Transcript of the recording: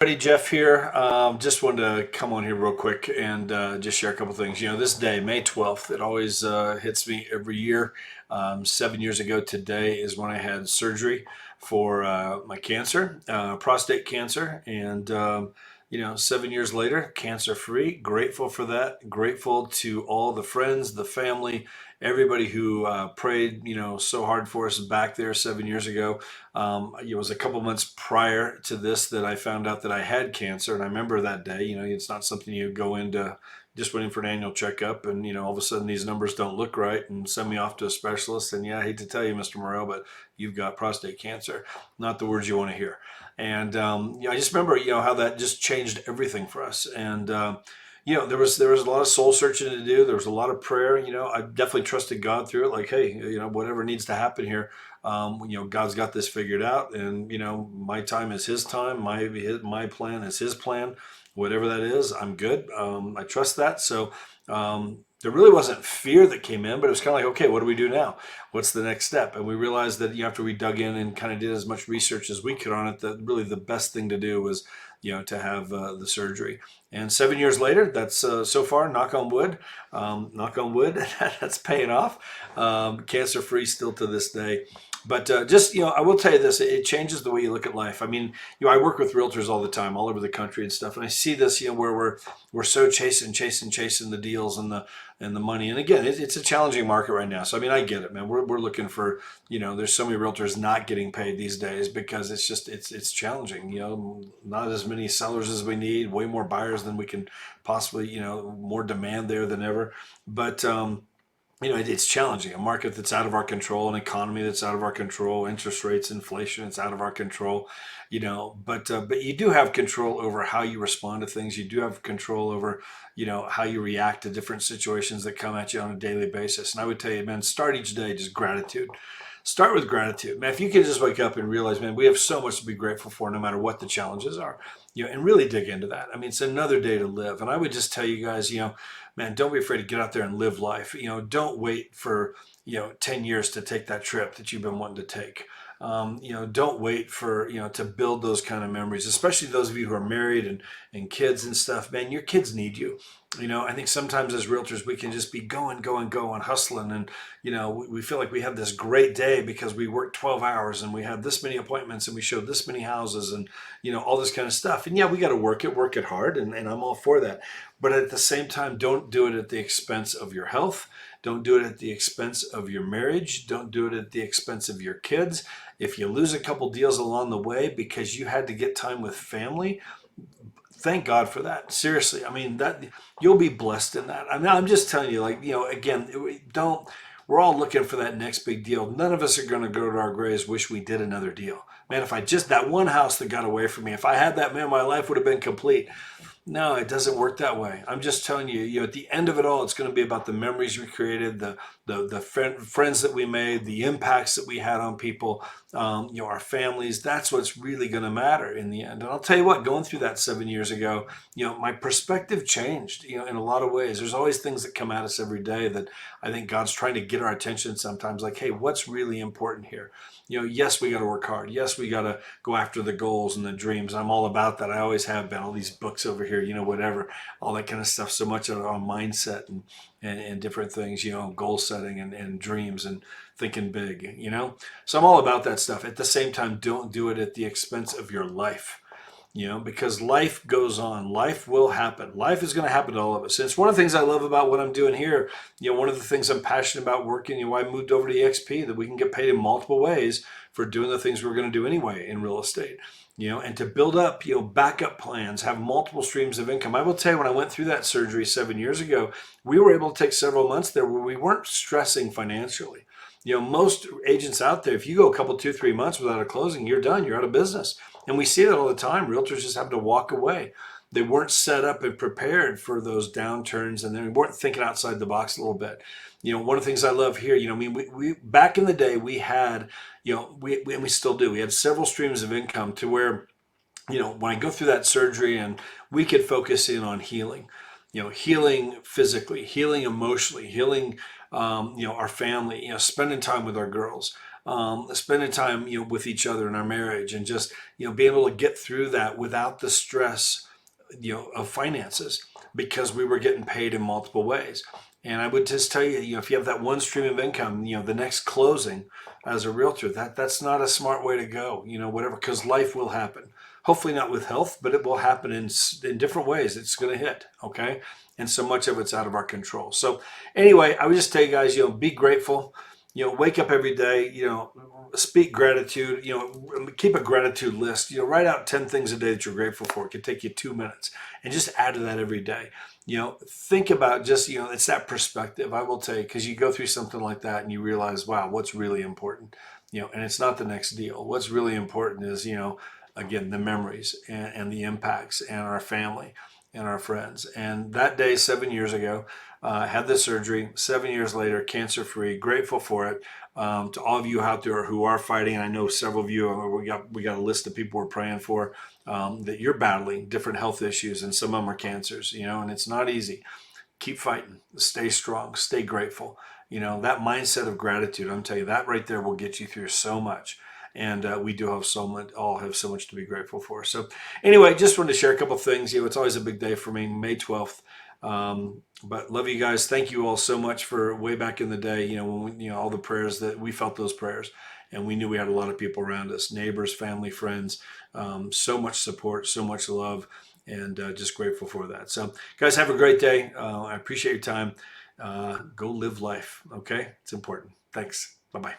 Buddy Jeff here. Just wanted to come on here real quick and just share a couple things. This day, May 12th, it always hits me every year. 7 years ago today is when I had surgery for my cancer, prostate cancer. And, 7 years later, cancer free. Grateful for that. Grateful to all the friends, the family, everybody who prayed, so hard for us back there 7 years ago. It was a couple months prior to this that I found out that I had cancer, and I remember that day. It's not something you go into just waiting for an annual checkup, and all of a sudden these numbers don't look right, and send me off to a specialist. And yeah, I hate to tell you, Mr. Morel, but you've got prostate cancer. Not the words you want to hear. And I just remember, how that just changed everything for us. And there was a lot of soul searching to do. There was a lot of prayer. I definitely trusted God through it. Like, hey, whatever needs to happen here, God's got this figured out, and my time is His time. My plan is His plan. Whatever that is, I'm good. I trust that. So there really wasn't fear that came in, but it was kind of like, okay, what do we do now? What's the next step? And we realized that after we dug in and kind of did as much research as we could on it, that really the best thing to do was to have the surgery. And 7 years later, that's so far, knock on wood, that's paying off. Cancer free still to this day. But just, I will tell you this, it changes the way you look at life. I mean, I work with realtors all the time, all over the country and stuff. And I see this, where we're so chasing the deals and the money. And again, it's a challenging market right now. So, I mean, I get it, man. We're looking for, there's so many realtors not getting paid these days because it's challenging, not as many sellers as we need, way more buyers than we can possibly, more demand there than ever. But, it's challenging. A market that's out of our control, an economy that's out of our control, interest rates, inflation, it's out of our control, but you do have control over how you respond to things. You do have control over, how you react to different situations that come at you on a daily basis. And I would tell you, man, start each day just gratitude. Start with gratitude, man. If you can just wake up and realize, man, we have so much to be grateful for, no matter what the challenges are, and really dig into that. I mean, it's another day to live. And I would just tell you guys, man, don't be afraid to get out there and live life. Don't wait for, 10 years to take that trip that you've been wanting to take. Don't wait for, to build those kind of memories, especially those of you who are married and kids and stuff. Man, your kids need you. I think sometimes as realtors, we can just be going, hustling. And, we feel like we have this great day because we worked 12 hours and we had this many appointments and we showed this many houses and, all this kind of stuff. And yeah, we got to work it hard. And I'm all for that. But at the same time, don't do it at the expense of your health. Don't do it at the expense of your marriage. Don't do it at the expense of your kids. If you lose a couple deals along the way because you had to get time with family, thank God for that. Seriously, I mean, that you'll be blessed in that. I mean, I'm just telling you, like, again, don't. We're all looking for that next big deal. None of us are going to go to our graves wish we did another deal. Man, if I just that one house that got away from me, if I had that, man, my life would have been complete. No, it doesn't work that way. I'm just telling you, at the end of it all, it's going to be about the memories we created, the friends that we made, the impacts that we had on people, our families. That's what's really going to matter in the end. And I'll tell you what, going through that 7 years ago, my perspective changed, in a lot of ways. There's always things that come at us every day that I think God's trying to get our attention sometimes, like, hey, what's really important here? Yes, we got to work hard. Yes, we got to go after the goals and the dreams. I'm all about that. I always have been. All these books over here, whatever, all that kind of stuff. So much on mindset and different things, goal setting and dreams and thinking big, So I'm all about that stuff. At the same time, don't do it at the expense of your life. Because life goes on. Life will happen. Life is going to happen to all of us. And it's one of the things I love about what I'm doing here. One of the things I'm passionate about working, why I moved over to EXP, that we can get paid in multiple ways for doing the things we're going to do anyway in real estate. And to build up, backup plans, have multiple streams of income. I will tell you, when I went through that surgery 7 years ago, we were able to take several months there where we weren't stressing financially. Most agents out there, if you go a couple, 2-3 months without a closing, you're done. You're out of business. And we see that all the time. Realtors just have to walk away. They weren't set up and prepared for those downturns, and they weren't thinking outside the box a little bit. One of the things I love here, I mean, we back in the day, we had, and we still do, we had several streams of income to where, when I go through that surgery and we could focus in on healing, healing physically, healing emotionally, healing, our family, spending time with our girls. spending time, with each other in our marriage, and just, being able to get through that without the stress, of finances, because we were getting paid in multiple ways. And I would just tell you, if you have that one stream of income, the next closing as a realtor, that's not a smart way to go, whatever, because life will happen. Hopefully not with health, but it will happen in different ways. It's going to hit, okay? And so much of it's out of our control. So anyway, I would just tell you guys, be grateful. Wake up every day, speak gratitude, keep a gratitude list, write out 10 things a day that you're grateful for. It could take you 2 minutes, and just add to that every day. Think about just, it's that perspective, I will tell you, because you go through something like that and you realize, wow, what's really important, and it's not the next deal. What's really important is, again, the memories and the impacts and our family and our friends. And that day, 7 years ago, had the surgery. 7 years later, cancer free. Grateful for it. To all of you out there who are fighting, and I know several of you. We got a list of people we're praying for, that you're battling different health issues, and some of them are cancers. And it's not easy. Keep fighting. Stay strong. Stay grateful. That mindset of gratitude, I'm telling you, that right there will get you through so much. And we do have all have so much to be grateful for. So anyway, just wanted to share a couple of things. It's always a big day for me, May 12th. But love you guys. Thank you all so much for way back in the day, when all the prayers that we felt, those prayers, and we knew we had a lot of people around us, neighbors, family, friends, so much support, so much love, and just grateful for that. So guys, have a great day. I appreciate your time. Go live life. Okay. It's important. Thanks. Bye-bye.